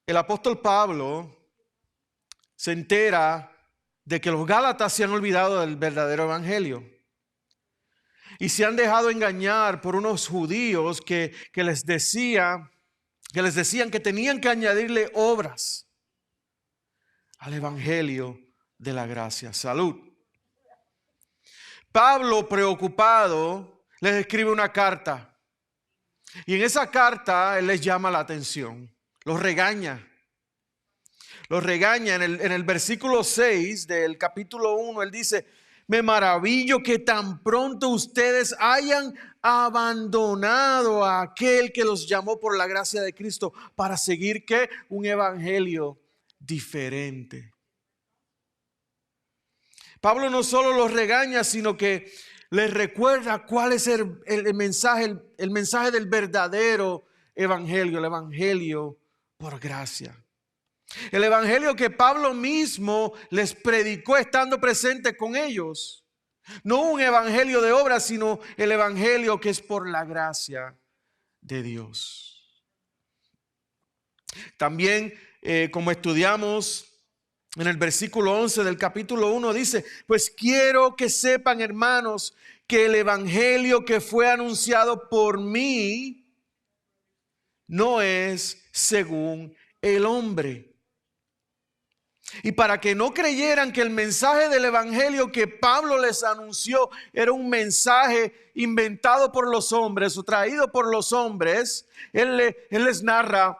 el apóstol Pablo se entera de que los Gálatas se han olvidado del verdadero evangelio y se han dejado engañar por unos judíos que les decían que tenían que añadirle obras al evangelio de la gracia. Salud. Pablo, preocupado, les escribe una carta y en esa carta él les llama la atención, los regaña. Los regaña en el versículo 6 del capítulo 1. Él dice: me maravillo que tan pronto ustedes hayan abandonado a aquel que los llamó por la gracia de Cristo para seguir ¿qué? Un evangelio diferente. Pablo no solo los regaña, sino que les recuerda cuál es el mensaje del verdadero evangelio, el evangelio por gracia. El evangelio que Pablo mismo les predicó estando presente con ellos. No un evangelio de obras, sino el evangelio que es por la gracia de Dios. También, como estudiamos en el versículo 11 del capítulo 1, dice: pues quiero que sepan, hermanos, que el evangelio que fue anunciado por mí no es según el hombre. Y para que no creyeran que el mensaje del evangelio que Pablo les anunció era un mensaje inventado por los hombres o traído por los hombres, él les narra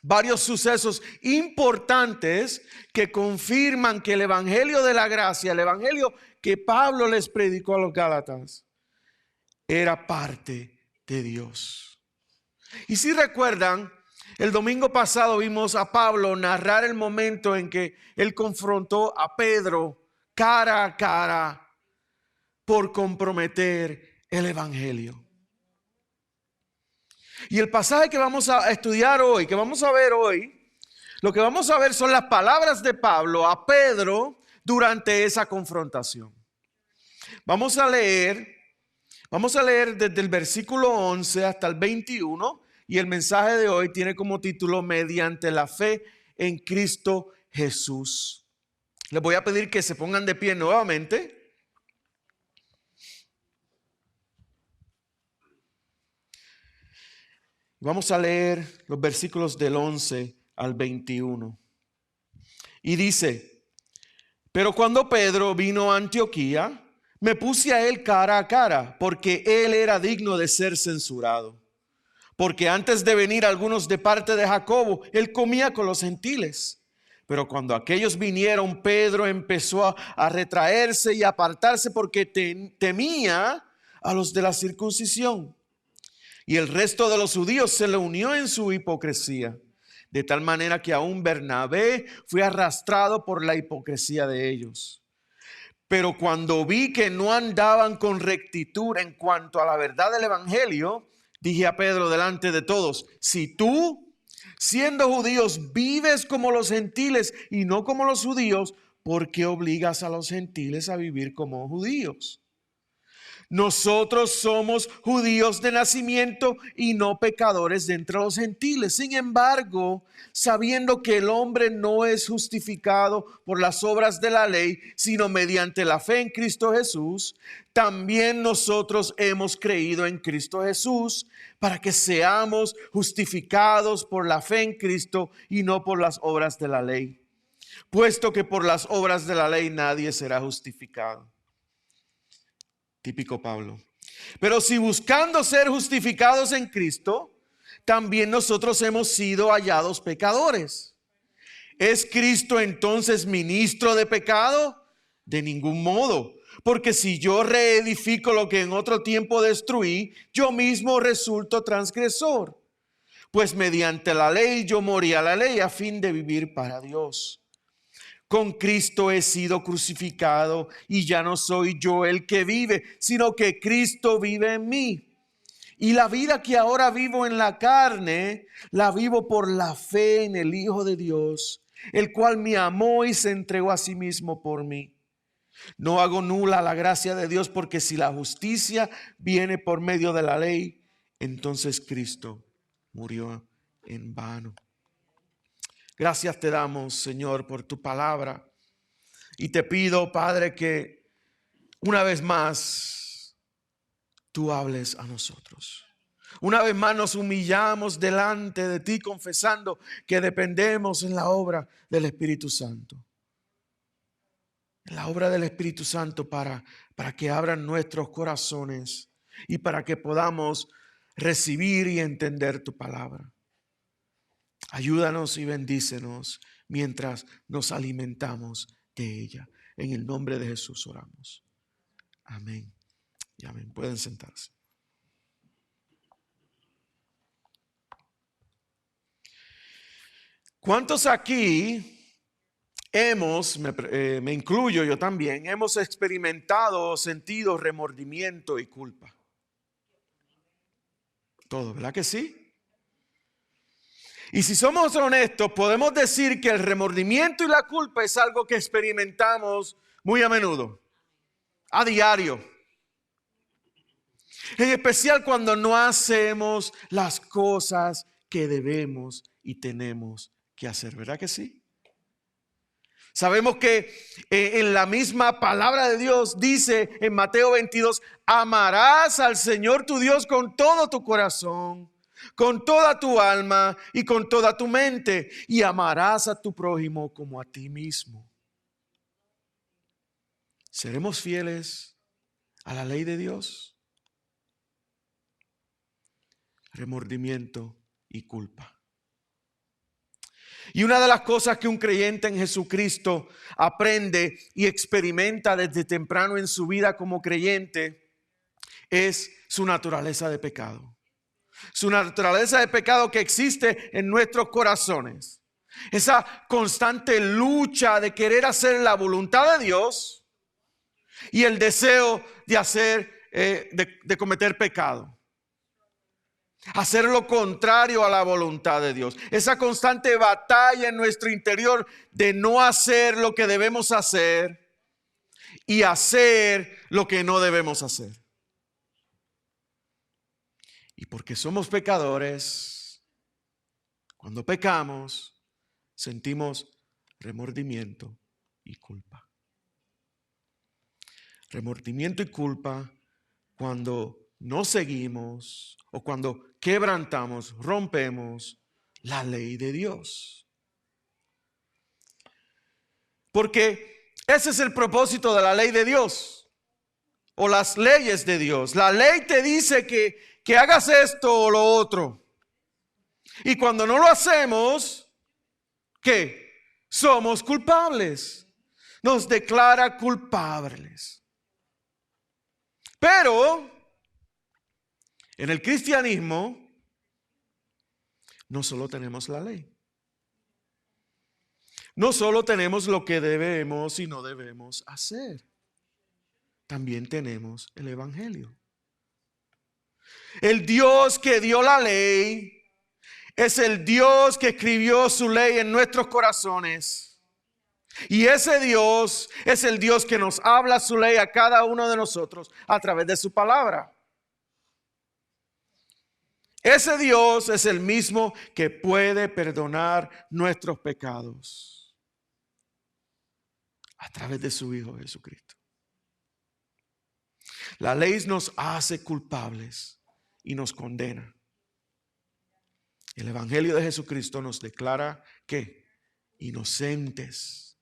varios sucesos importantes que confirman que el evangelio de la gracia, el evangelio que Pablo les predicó a los Gálatas, era parte de Dios. Y si recuerdan, el domingo pasado vimos a Pablo narrar el momento en que él confrontó a Pedro cara a cara por comprometer el evangelio. Y el pasaje que vamos a estudiar hoy, que vamos a ver hoy, lo que vamos a ver son las palabras de Pablo a Pedro durante esa confrontación. Vamos a leer desde el versículo 11 hasta el 21. Y el mensaje de hoy tiene como título: mediante la fe en Cristo Jesús. Les voy a pedir que se pongan de pie nuevamente. Vamos a leer los versículos del 11 al 21. Y dice: pero cuando Pedro vino a Antioquía, me puse a él cara a cara, porque él era digno de ser censurado. Porque antes de venir algunos de parte de Jacobo, él comía con los gentiles. Pero cuando aquellos vinieron, Pedro empezó a retraerse y a apartarse porque temía a los de la circuncisión. Y el resto de los judíos se le unió en su hipocresía, de tal manera que aún Bernabé fue arrastrado por la hipocresía de ellos. Pero cuando vi que no andaban con rectitud en cuanto a la verdad del evangelio, dije a Pedro delante de todos: si tú, siendo judíos, vives como los gentiles y no como los judíos, ¿por qué obligas a los gentiles a vivir como judíos? Nosotros somos judíos de nacimiento y no pecadores de entre los gentiles. Sin embargo, sabiendo que el hombre no es justificado por las obras de la ley, sino mediante la fe en Cristo Jesús, también nosotros hemos creído en Cristo Jesús para que seamos justificados por la fe en Cristo y no por las obras de la ley. Puesto que por las obras de la ley nadie será justificado. Típico Pablo. Pero si buscando ser justificados en Cristo, también nosotros hemos sido hallados pecadores. ¿Es Cristo entonces ministro de pecado? De ningún modo. Porque si yo reedifico lo que en otro tiempo destruí, yo mismo resulto transgresor. Pues mediante la ley yo morí a la ley a fin de vivir para Dios. Con Cristo he sido crucificado y ya no soy yo el que vive, sino que Cristo vive en mí. Y la vida que ahora vivo en la carne, la vivo por la fe en el Hijo de Dios, el cual me amó y se entregó a sí mismo por mí. No hago nula la gracia de Dios, porque si la justicia viene por medio de la ley, entonces Cristo murió en vano. Gracias te damos, Señor, por tu palabra. Y te pido, Padre, que una vez más tú hables a nosotros. Una vez más nos humillamos delante de ti, confesando que dependemos en la obra del Espíritu Santo. En la obra del Espíritu Santo para que abran nuestros corazones y para que podamos recibir y entender tu palabra. Ayúdanos y bendícenos mientras nos alimentamos de ella. En el nombre de Jesús oramos. Amén y amén. Pueden sentarse. ¿Cuántos aquí me incluyo yo también, hemos experimentado, sentido remordimiento y culpa? Todo, ¿verdad que sí? Y si somos honestos, podemos decir que el remordimiento y la culpa es algo que experimentamos muy a menudo, a diario. En especial cuando no hacemos las cosas que debemos y tenemos que hacer, ¿verdad que sí? Sabemos que en la misma palabra de Dios dice en Mateo 22, amarás al Señor tu Dios con todo tu corazón, con toda tu alma y con toda tu mente, y amarás a tu prójimo como a ti mismo. ¿Seremos fieles a la ley de Dios? Remordimiento y culpa. Y una de las cosas que un creyente en Jesucristo aprende y experimenta desde temprano en su vida como creyente es su naturaleza de pecado. Su naturaleza de pecado que existe en nuestros corazones. Esa constante lucha de querer hacer la voluntad de Dios y el deseo de cometer pecado. Hacer lo contrario a la voluntad de Dios. Esa constante batalla en nuestro interior de no hacer lo que debemos hacer y hacer lo que no debemos hacer. Y porque somos pecadores, cuando pecamos, sentimos remordimiento y culpa. Remordimiento y culpa cuando no seguimos o cuando quebrantamos, rompemos la ley de Dios. Porque ese es el propósito de la ley de Dios o las leyes de Dios. La ley te dice que hagas esto o lo otro. Y cuando no lo hacemos, ¿qué? Somos culpables. Nos declara culpables. Pero en el cristianismo no solo tenemos la ley. No solo tenemos lo que debemos y no debemos hacer. También tenemos el evangelio. El Dios que dio la ley es el Dios que escribió su ley en nuestros corazones. Y ese Dios es el Dios que nos habla su ley a cada uno de nosotros a través de su palabra. Ese Dios es el mismo que puede perdonar nuestros pecados a través de su Hijo Jesucristo. La ley nos hace culpables y nos condena. El Evangelio de Jesucristo nos declara que inocentes,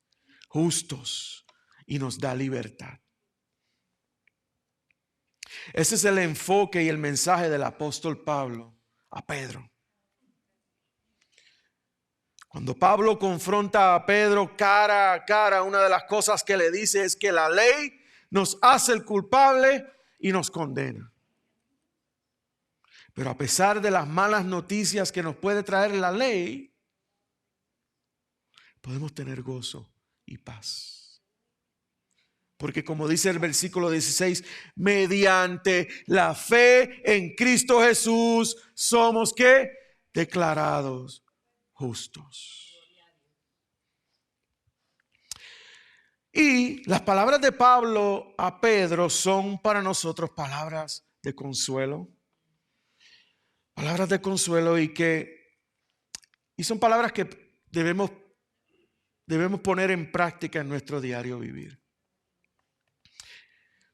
justos, y nos da libertad. Ese es el enfoque y el mensaje del apóstol Pablo a Pedro. Cuando Pablo confronta a Pedro cara a cara, una de las cosas que le dice es que la ley nos hace el culpable y nos condena. Pero a pesar de las malas noticias que nos puede traer la ley, podemos tener gozo y paz. Porque como dice el versículo 16, mediante la fe en Cristo Jesús somos ¿qué? Declarados justos. Y las palabras de Pablo a Pedro son para nosotros palabras de consuelo. Palabras de consuelo y son palabras que debemos poner en práctica en nuestro diario vivir.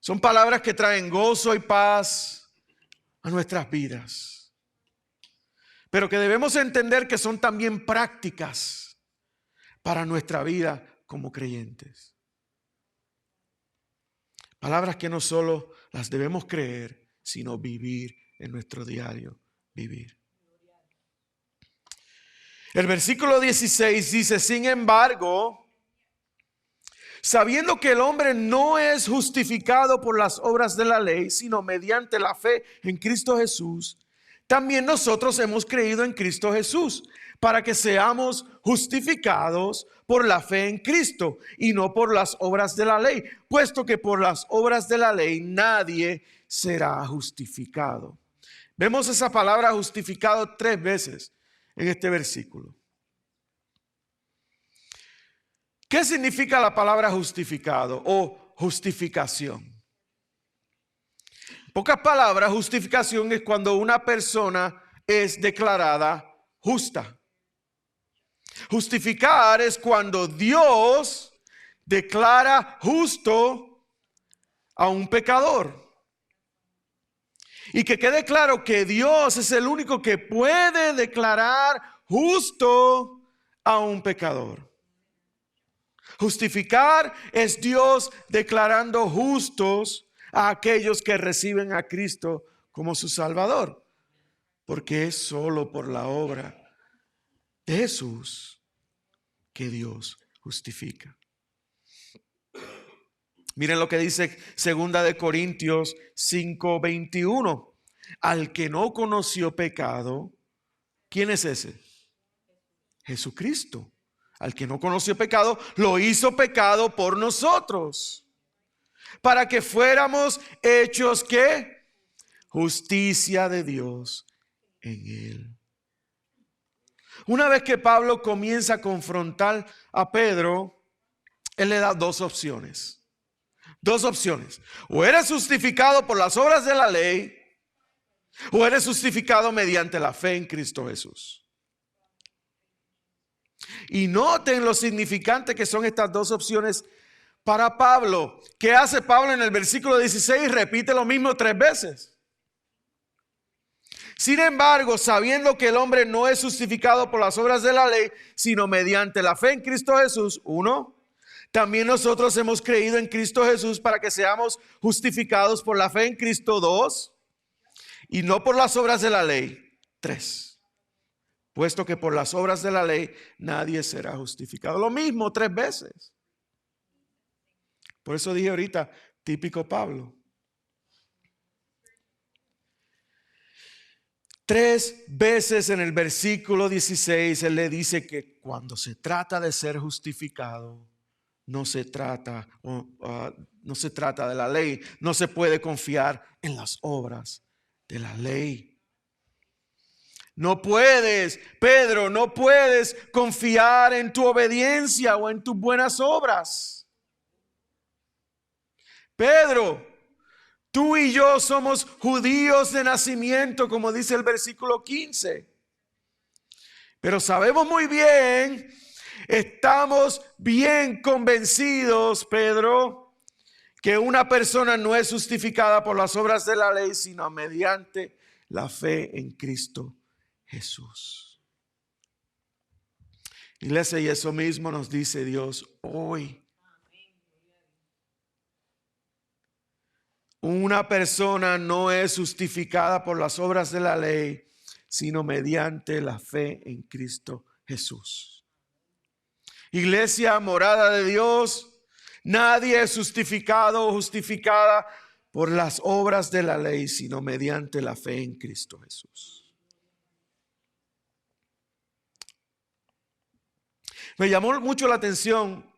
Son palabras que traen gozo y paz a nuestras vidas, pero que debemos entender que son también prácticas para nuestra vida como creyentes. Palabras que no solo las debemos creer, sino vivir en nuestro diario vivir. El versículo 16 dice: sin embargo, sabiendo que el hombre no es justificado por las obras de la ley, sino mediante la fe en Cristo Jesús, también nosotros hemos creído en Cristo Jesús, para que seamos justificados por la fe en Cristo y no por las obras de la ley, puesto que por las obras de la ley nadie será justificado. Vemos esa palabra justificado 3 veces en este versículo. ¿Qué significa la palabra justificado o justificación? En pocas palabras, justificación es cuando una persona es declarada justa. Justificar es cuando Dios declara justo a un pecador. Y que quede claro que Dios es el único que puede declarar justo a un pecador. Justificar es Dios declarando justos a aquellos que reciben a Cristo como su Salvador, porque es solo por la obra de Jesús que Dios justifica. Miren lo que dice 2 de Corintios 5:21. Al que no conoció pecado, ¿quién es ese? Jesucristo. Al que no conoció pecado, lo hizo pecado por nosotros, para que fuéramos hechos ¿qué? Justicia de Dios en él. Una vez que Pablo comienza a confrontar a Pedro, él le da 2 opciones. 2 opciones. O eres justificado por las obras de la ley, o eres justificado mediante la fe en Cristo Jesús. Y noten lo significante que son estas 2 opciones para Pablo. ¿Qué hace Pablo en el versículo 16? Repite lo mismo 3 veces. Sin embargo, sabiendo que el hombre no es justificado por las obras de la ley, sino mediante la fe en Cristo Jesús, 1. También nosotros hemos creído en Cristo Jesús para que seamos justificados por la fe en Cristo, 2. Y no por las obras de la ley, 3. Puesto que por las obras de la ley nadie será justificado. Lo mismo 3 veces. Por eso dije ahorita, típico Pablo. 3 veces en el versículo 16 él le dice que cuando se trata de ser justificado, no se trata de la ley. No se puede confiar en las obras de la ley. No puedes, Pedro, no puedes confiar en tu obediencia o en tus buenas obras. Pedro, tú y yo somos judíos de nacimiento, como dice el versículo 15. Pero sabemos muy bien, estamos bien convencidos, Pedro, que una persona no es justificada por las obras de la ley, sino mediante la fe en Cristo Jesús. Iglesia, y eso mismo nos dice Dios hoy. Una persona no es justificada por las obras de la ley, sino mediante la fe en Cristo Jesús. Iglesia, morada de Dios, nadie es justificado o justificada por las obras de la ley, sino mediante la fe en Cristo Jesús. Me llamó mucho la atención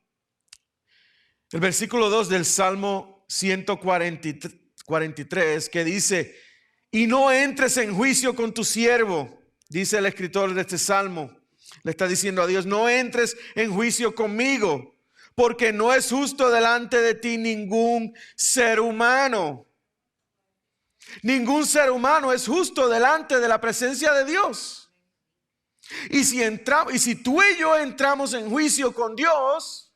el versículo 2 del Salmo 143 que dice: y no entres en juicio con tu siervo. Dice el escritor de este salmo, le está diciendo a Dios: no entres en juicio conmigo, porque no es justo delante de ti ningún ser humano. Ningún ser humano es justo delante de la presencia de Dios. Y si tú y yo entramos en juicio con Dios,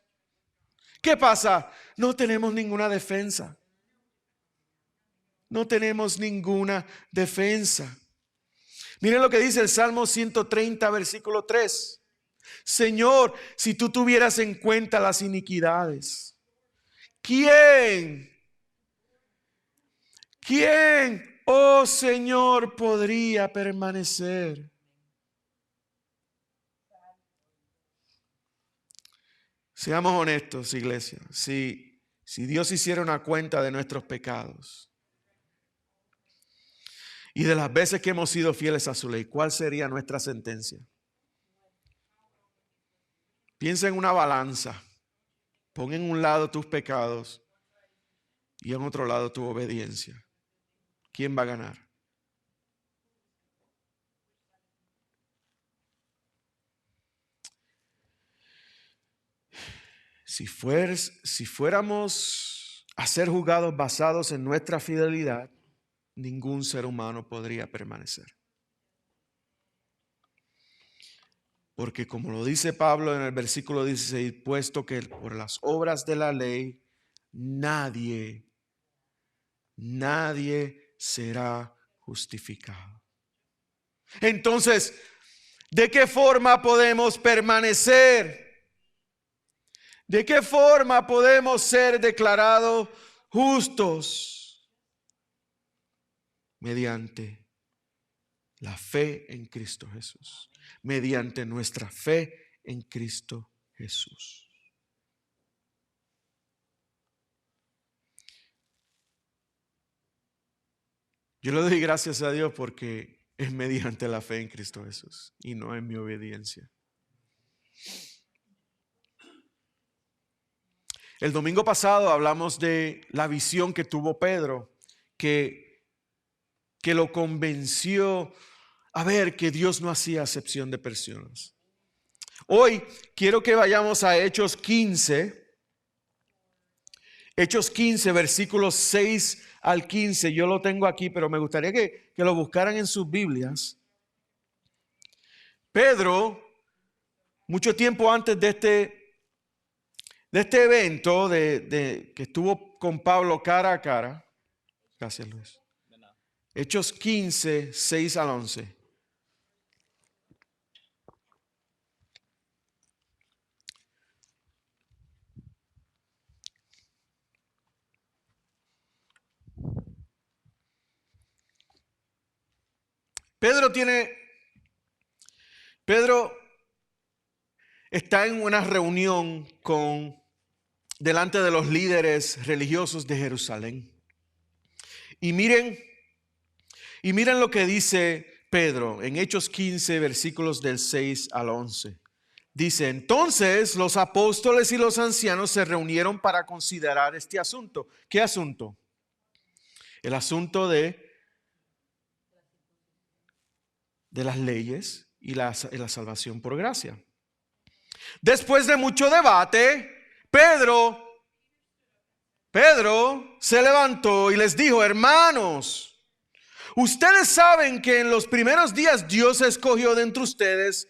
¿qué pasa? No tenemos ninguna defensa. No tenemos ninguna defensa. Miren lo que dice el Salmo 130, versículo 3. Señor, si tú tuvieras en cuenta las iniquidades, ¿quién, oh Señor, podría permanecer? Seamos honestos, iglesia. Si Dios hiciera una cuenta de nuestros pecados y de las veces que hemos sido fieles a su ley, ¿cuál sería nuestra sentencia? Piensa en una balanza. Pon en un lado tus pecados y en otro lado tu obediencia. ¿Quién va a ganar? Si fuéramos a ser juzgados basados en nuestra fidelidad, ningún ser humano podría permanecer. Porque como lo dice Pablo en el versículo 16, puesto que por las obras de la ley nadie será justificado. Entonces, ¿de qué forma podemos permanecer? ¿De qué forma podemos ser declarados justos? Mediante la fe en Cristo Jesús. Mediante nuestra fe en Cristo Jesús. Yo le doy gracias a Dios porque es mediante la fe en Cristo Jesús y no en mi obediencia. El domingo pasado hablamos de la visión que tuvo Pedro, que lo convenció a ver que Dios no hacía acepción de personas. Hoy quiero que vayamos a Hechos 15. Hechos 15, versículos 6 al 15. Yo lo tengo aquí, pero me gustaría que lo buscaran en sus Biblias. Pedro, mucho tiempo antes de este evento que estuvo con Pablo cara a cara. Gracias, Luis. Hechos 15, 6 al 11. Pedro está en una reunión delante de los líderes religiosos de Jerusalén. Y miren lo que dice Pedro en Hechos 15, versículos del 6 al 11. Dice, entonces los apóstoles y los ancianos se reunieron para considerar este asunto. ¿Qué asunto? El asunto de las leyes y la salvación por gracia. Después de mucho debate, Pedro se levantó y les dijo, hermanos, ustedes saben que en los primeros días Dios escogió de entre ustedes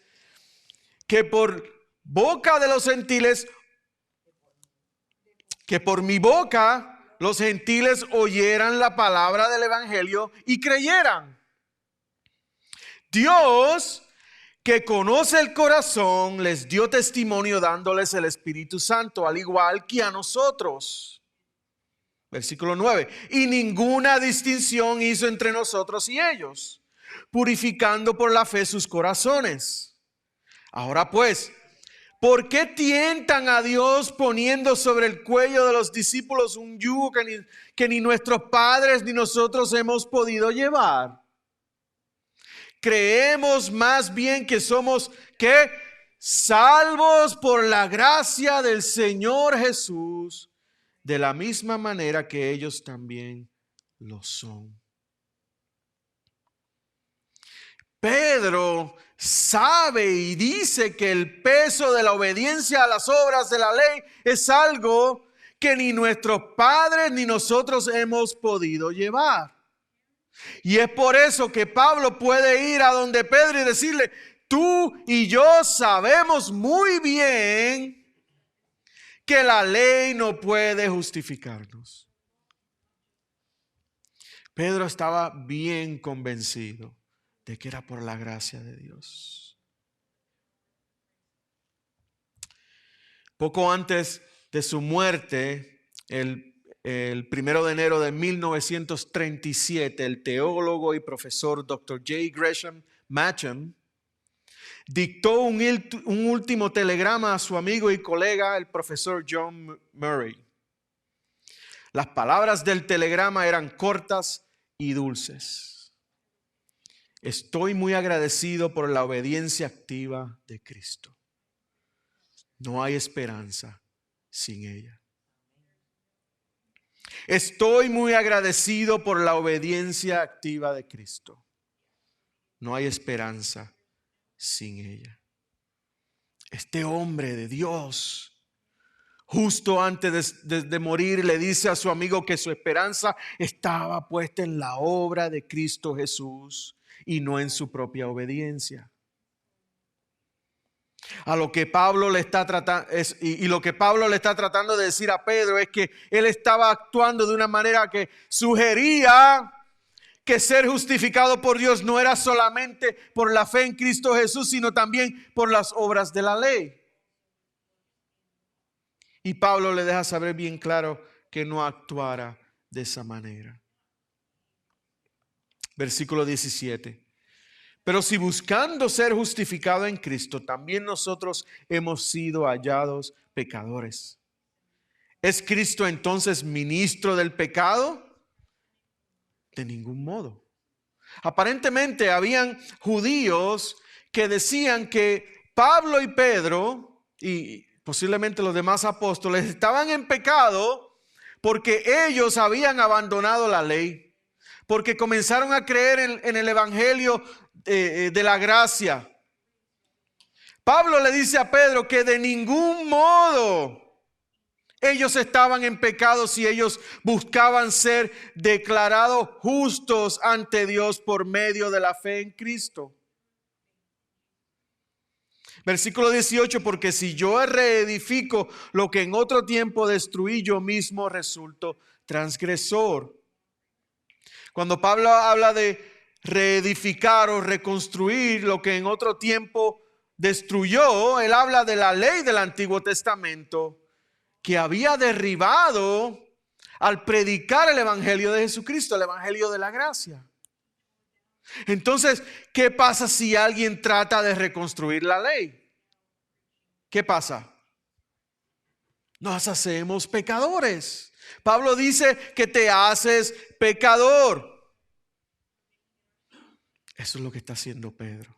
que por boca de los gentiles, que por mi boca los gentiles oyeran la palabra del evangelio y creyeran. Dios, que conoce el corazón, les dio testimonio dándoles el Espíritu Santo, al igual que a nosotros. Versículo 9. Y ninguna distinción hizo entre nosotros y ellos, purificando por la fe sus corazones. Ahora pues, ¿por qué tientan a Dios poniendo sobre el cuello de los discípulos un yugo que ni nuestros padres ni nosotros hemos podido llevar? Creemos más bien que somos salvos por la gracia del Señor Jesús, de la misma manera que ellos también lo son. Pedro sabe y dice que el peso de la obediencia a las obras de la ley es algo que ni nuestros padres ni nosotros hemos podido llevar. Y es por eso que Pablo puede ir a donde Pedro y decirle, tú tú y yo sabemos muy bien que la ley no puede justificarnos. Pedro estaba bien convencido de que era por la gracia de Dios. Poco antes de su muerte, el 1 de enero de 1937, el teólogo y profesor Dr. J. Gresham Machen dictó un último telegrama a su amigo y colega, el profesor John Murray. Las palabras del telegrama eran cortas y dulces. Estoy muy agradecido por la obediencia activa de Cristo. No hay esperanza sin ella. Estoy muy agradecido por la obediencia activa de Cristo. No hay esperanza sin ella. Este hombre de Dios, justo antes de morir, le dice a su amigo que su esperanza estaba puesta en la obra de Cristo Jesús y no en su propia obediencia. A lo que Pablo le está tratando, y lo que Pablo le está tratando de decir a Pedro es que él estaba actuando de una manera que sugería que ser justificado por Dios no era solamente por la fe en Cristo Jesús, sino también por las obras de la ley. Y Pablo le deja saber bien claro que no actuara de esa manera. Versículo 17. Pero si buscando ser justificado en Cristo, también nosotros hemos sido hallados pecadores, ¿es Cristo entonces ministro del pecado? De ningún modo. Aparentemente habían judíos que decían que Pablo y Pedro y posiblemente los demás apóstoles estaban en pecado porque ellos habían abandonado la ley, porque comenzaron a creer en el evangelio de la gracia. Pablo le dice a Pedro que de ningún modo ellos estaban en pecado si ellos buscaban ser declarados justos ante Dios por medio de la fe en Cristo. Versículo 18, porque si yo reedifico lo que en otro tiempo destruí, yo mismo resulto transgresor. Cuando Pablo habla de reedificar o reconstruir lo que en otro tiempo destruyó, él habla de la ley del Antiguo Testamento que había derribado al predicar el evangelio de Jesucristo, el evangelio de la gracia. Entonces, ¿qué pasa si alguien trata de reconstruir la ley? ¿Qué pasa? Nos hacemos pecadores. Pablo dice que te haces pecador. Eso es lo que está haciendo Pedro.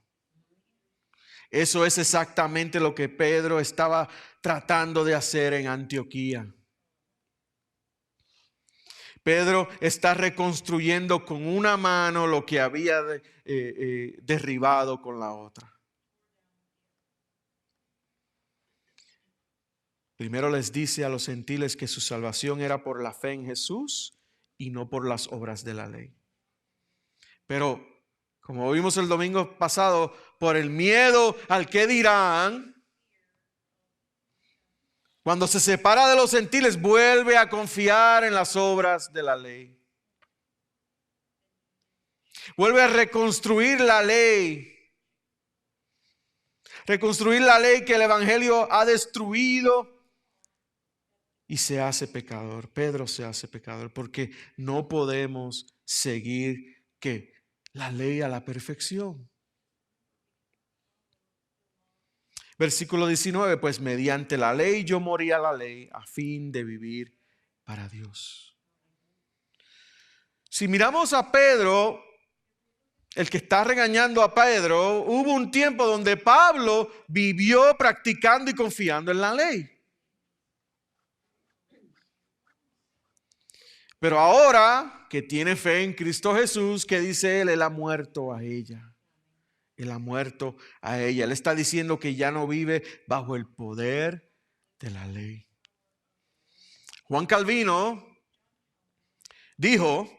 Eso es exactamente lo que Pedro estaba tratando de hacer en Antioquía. Pedro está reconstruyendo con una mano lo que había derribado con la otra. Primero les dice a los gentiles que su salvación era por la fe en Jesús y no por las obras de la ley. Pero, como vimos el domingo pasado, por el miedo al que dirán, cuando se separa de los gentiles, vuelve a confiar en las obras de la ley. Vuelve a reconstruir la ley. Reconstruir la ley que el evangelio ha destruido. Y se hace pecador. Pedro se hace pecador porque no podemos seguir ¿qué? La ley a la perfección. Versículo 19, pues mediante la ley yo morí a la ley a fin de vivir para Dios. Si miramos a Pedro, el que está regañando a Pedro, hubo un tiempo donde Pablo vivió practicando y confiando en la ley. Pero ahora que tiene fe en Cristo Jesús, ¿qué dice él? Él ha muerto a ella. Él ha muerto a ella. Él está diciendo que ya no vive bajo el poder de la ley. Juan Calvino dijo,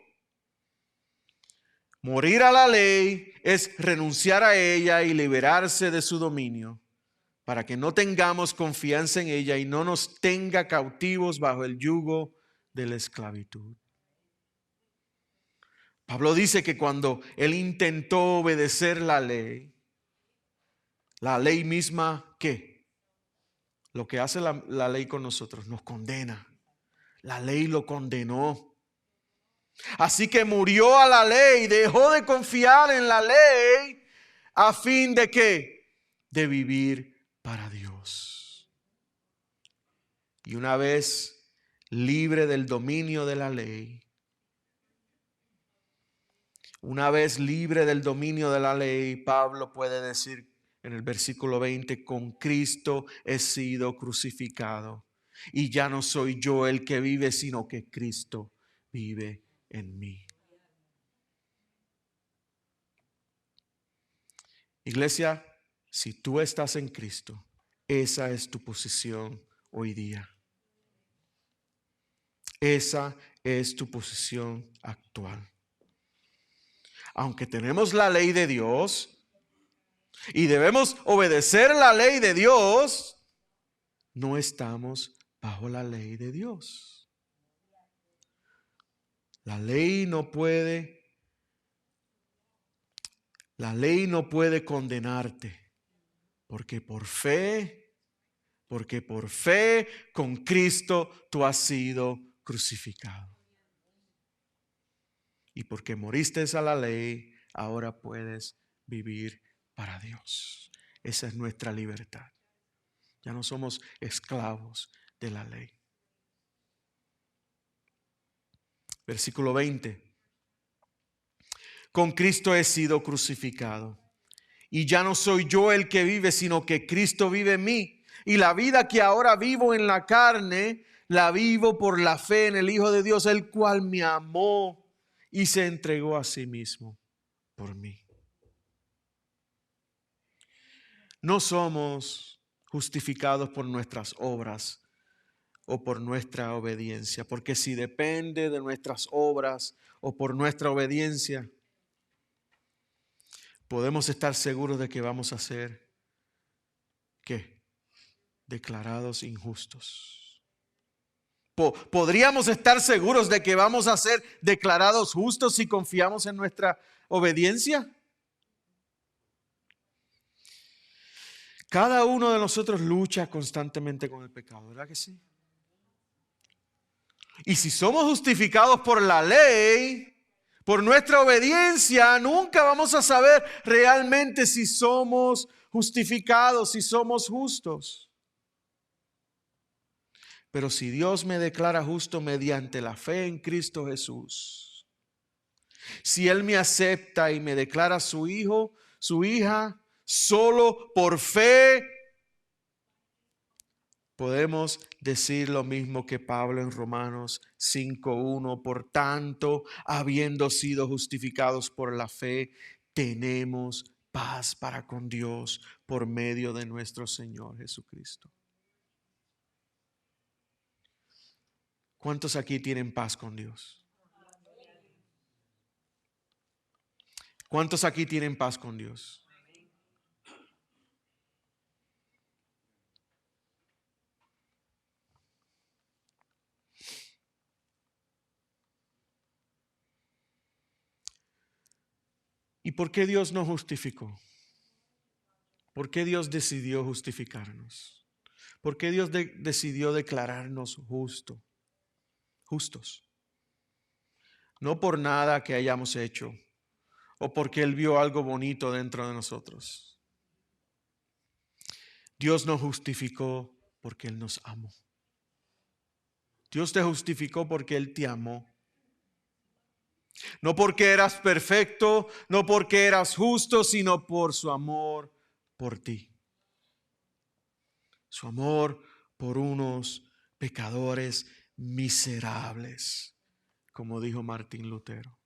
Morir a la ley es renunciar a ella y liberarse de su dominio, para que no tengamos confianza en ella y no nos tenga cautivos bajo el yugo de la esclavitud. Pablo dice que cuando él intentó obedecer la ley misma, ¿qué? Lo que hace la ley con nosotros, nos condena. La ley lo condenó. Así que murió a la ley, dejó de confiar en la ley a fin de ¿qué? De vivir para Dios. Y una vez libre del dominio de la ley, Pablo puede decir en el versículo 20, con Cristo he sido crucificado. Y ya no soy yo el que vive, sino que Cristo vive en mí. Iglesia, si tú estás en Cristo, esa es tu posición hoy día. Esa es tu posición actual. Aunque tenemos la ley de Dios y debemos obedecer la ley de Dios, no estamos bajo la ley de Dios. La ley no puede condenarte, porque por fe con Cristo tú has sido crucificado. Y porque moriste a la ley, ahora puedes vivir para Dios. Esa es nuestra libertad. Ya no somos esclavos de la ley. Versículo 20. Con Cristo he sido crucificado. Y ya no soy yo el que vive, sino que Cristo vive en mí. Y la vida que ahora vivo en la carne, la vivo por la fe en el Hijo de Dios, el cual me amó y se entregó a sí mismo por mí. No somos justificados por nuestras obras o por nuestra obediencia, porque si depende de nuestras obras o por nuestra obediencia, podemos estar seguros de que vamos a ser, ¿qué? Declarados injustos. ¿Podríamos estar seguros de que vamos a ser declarados justos si confiamos en nuestra obediencia? Cada uno de nosotros lucha constantemente con el pecado, ¿verdad que sí? Y si somos justificados por la ley, por nuestra obediencia, nunca vamos a saber realmente si somos justificados, si somos justos. Pero si Dios me declara justo mediante la fe en Cristo Jesús, si Él me acepta y me declara su hijo, su hija, solo por fe, podemos decir lo mismo que Pablo en Romanos 5:1. Por tanto, habiendo sido justificados por la fe, tenemos paz para con Dios por medio de nuestro Señor Jesucristo. ¿Cuántos aquí tienen paz con Dios? ¿Cuántos aquí tienen paz con Dios? ¿Y por qué Dios nos justificó? ¿Por qué Dios decidió justificarnos? ¿Por qué Dios decidió declararnos justos? No por nada que hayamos hecho o porque Él vio algo bonito dentro de nosotros. Dios nos justificó porque Él nos amó. Dios te justificó porque Él te amó. No porque eras perfecto, no porque eras justo, sino por su amor por ti. Su amor por unos pecadores miserables, como dijo Martín Lutero.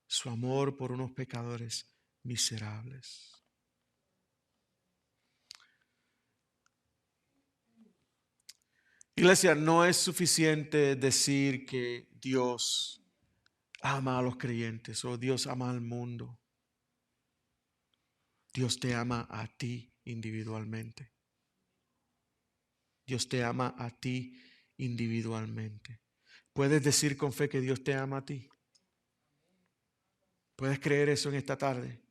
Su amor por unos pecadores miserables. Iglesia, no es suficiente decir que Dios ama a los creyentes. Oh, Dios ama al mundo. Dios te ama a ti individualmente. Dios te ama a ti individualmente. ¿Puedes decir con fe que Dios te ama a ti? ¿Puedes creer eso en esta tarde?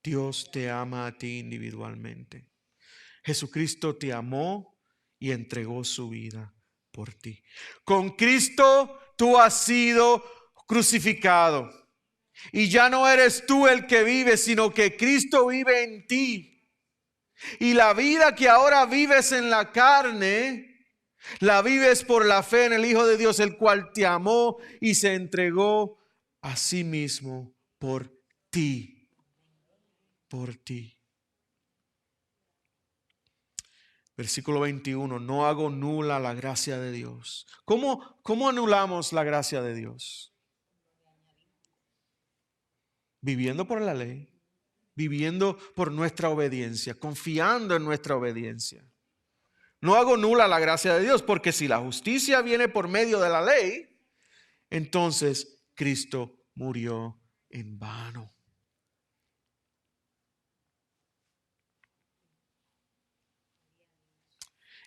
Dios te ama a ti individualmente. Jesucristo te amó y entregó su vida por ti. Con Cristo tú has sido crucificado. Y ya no eres tú el que vive, sino que Cristo vive en ti. Y la vida que ahora vives en la carne, la vives por la fe en el Hijo de Dios, el cual te amó y se entregó a sí mismo por ti. Por ti. Versículo 21, no hago nula la gracia de Dios. ¿Cómo anulamos la gracia de Dios? Viviendo por la ley, viviendo por nuestra obediencia, confiando en nuestra obediencia. No hago nula la gracia de Dios, porque si la justicia viene por medio de la ley, entonces Cristo murió en vano.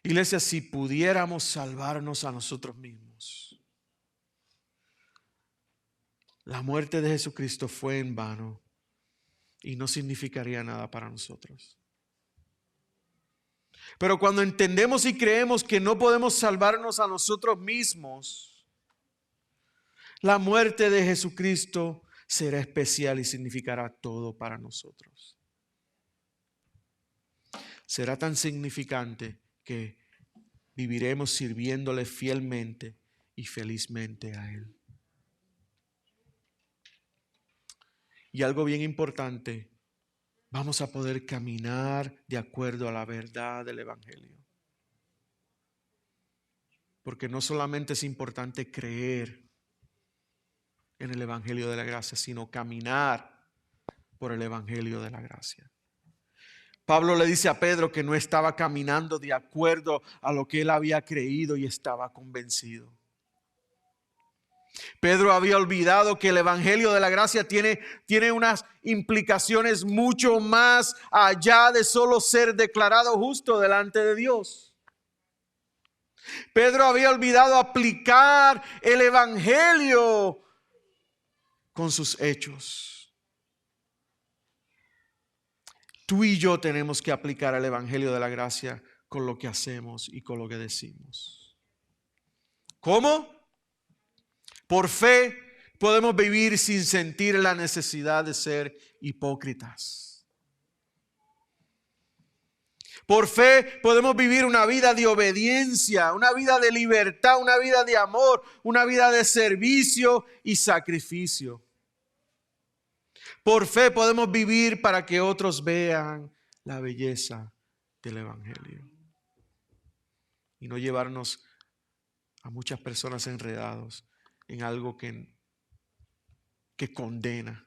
Iglesia, si pudiéramos salvarnos a nosotros mismos, la muerte de Jesucristo fue en vano y no significaría nada para nosotros. Pero cuando entendemos y creemos que no podemos salvarnos a nosotros mismos, la muerte de Jesucristo será especial y significará todo para nosotros. Será tan significante que viviremos sirviéndole fielmente y felizmente a Él. Y algo bien importante, vamos a poder caminar de acuerdo a la verdad del Evangelio. Porque no solamente es importante creer en el Evangelio de la gracia, sino caminar por el Evangelio de la gracia. Pablo le dice a Pedro que no estaba caminando de acuerdo a lo que él había creído y estaba convencido. Pedro había olvidado que el Evangelio de la gracia tiene unas implicaciones mucho más allá de solo ser declarado justo delante de Dios. Pedro había olvidado aplicar el Evangelio con sus hechos. Tú y yo tenemos que aplicar el Evangelio de la gracia con lo que hacemos y con lo que decimos. ¿Cómo? Por fe podemos vivir sin sentir la necesidad de ser hipócritas. Por fe podemos vivir una vida de obediencia, una vida de libertad, una vida de amor, una vida de servicio y sacrificio. Por fe podemos vivir para que otros vean la belleza del Evangelio y no llevarnos a muchas personas enredados en algo que condena,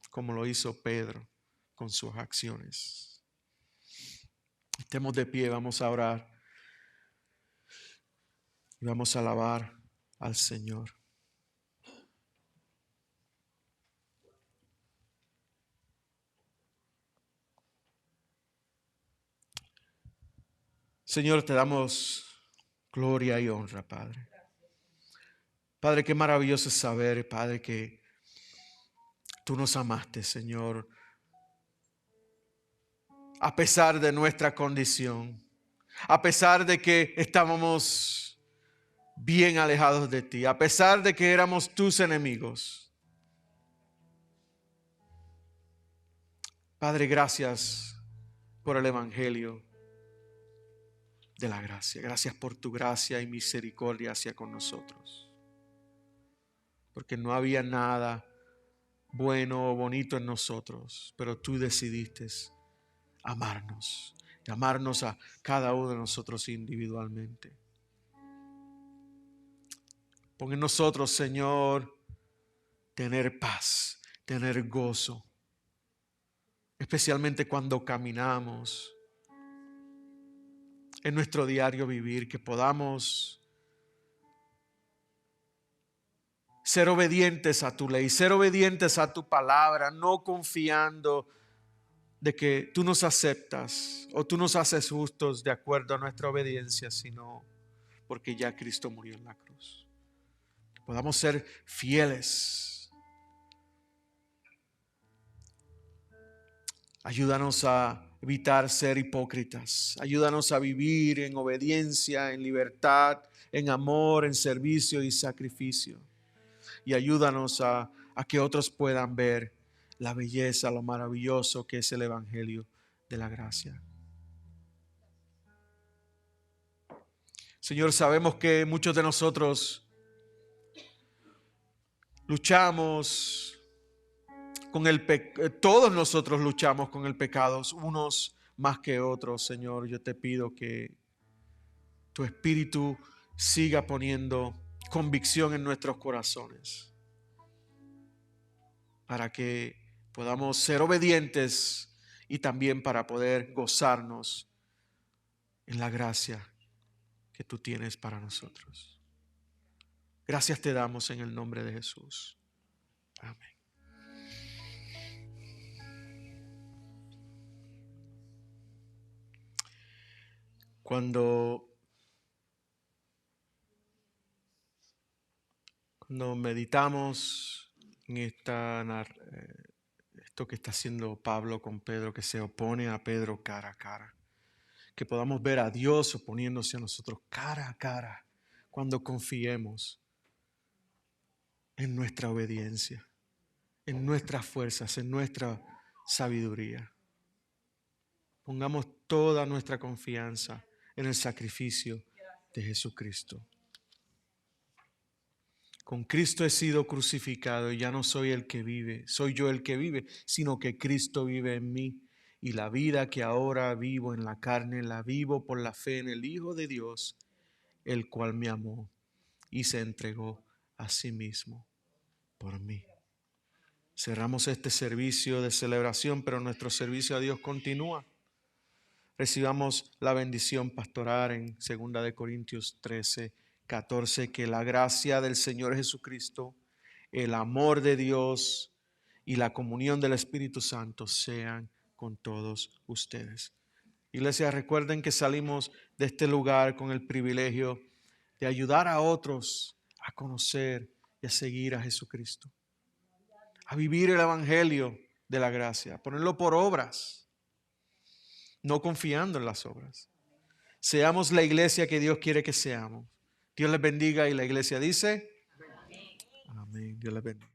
como lo hizo Pedro con sus acciones. Estemos de pie, vamos a orar y vamos a alabar al Señor. Señor, te damos gloria y honra, Padre. Padre, qué maravilloso es saber, Padre, que tú nos amaste, Señor, a pesar de nuestra condición, a pesar de que estábamos bien alejados de ti, a pesar de que éramos tus enemigos. Padre, gracias por el Evangelio de la gracia. Gracias por tu gracia y misericordia hacia con nosotros. Porque no había nada bueno o bonito en nosotros, pero tú decidiste amarnos y amarnos a cada uno de nosotros individualmente. Pon en nosotros, Señor, tener paz, tener gozo, especialmente cuando caminamos en nuestro diario vivir, que podamos ser obedientes a tu ley, ser obedientes a tu palabra, no confiando de que tú nos aceptas o tú nos haces justos de acuerdo a nuestra obediencia, sino porque ya Cristo murió en la cruz. Que podamos ser fieles. Ayúdanos a evitar ser hipócritas. Ayúdanos a vivir en obediencia, en libertad, en amor, en servicio y sacrificio. Y ayúdanos a que otros puedan ver la belleza, lo maravilloso que es el Evangelio de la gracia. Señor, sabemos que muchos de nosotros luchamos con el pecado. Todos nosotros luchamos con el pecado, unos más que otros. Señor, yo te pido que tu Espíritu siga poniendo convicción en nuestros corazones para que podamos ser obedientes y también para poder gozarnos en la gracia que tú tienes para nosotros. Gracias te damos en el nombre de Jesús. Amén. Cuando meditamos en esto que está haciendo Pablo con Pedro, que se opone a Pedro cara a cara, que podamos ver a Dios oponiéndose a nosotros cara a cara cuando confiemos en nuestra obediencia, en nuestras fuerzas, en nuestra sabiduría. Pongamos toda nuestra confianza en el sacrificio de Jesucristo. Con Cristo he sido crucificado y ya no soy el que vive, soy yo el que vive, sino que Cristo vive en mí. Y la vida que ahora vivo en la carne, la vivo por la fe en el Hijo de Dios, el cual me amó y se entregó a sí mismo por mí. Cerramos este servicio de celebración, pero nuestro servicio a Dios continúa. Recibamos la bendición pastoral en 2 de Corintios 13, 14, que la gracia del Señor Jesucristo, el amor de Dios y la comunión del Espíritu Santo sean con todos ustedes. Iglesia, recuerden que salimos de este lugar con el privilegio de ayudar a otros a conocer y a seguir a Jesucristo, a vivir el Evangelio de la gracia, a ponerlo por obras, no confiando en las obras. Seamos la iglesia que Dios quiere que seamos. Dios les bendiga y la iglesia dice amén. Amén. Dios les bendiga.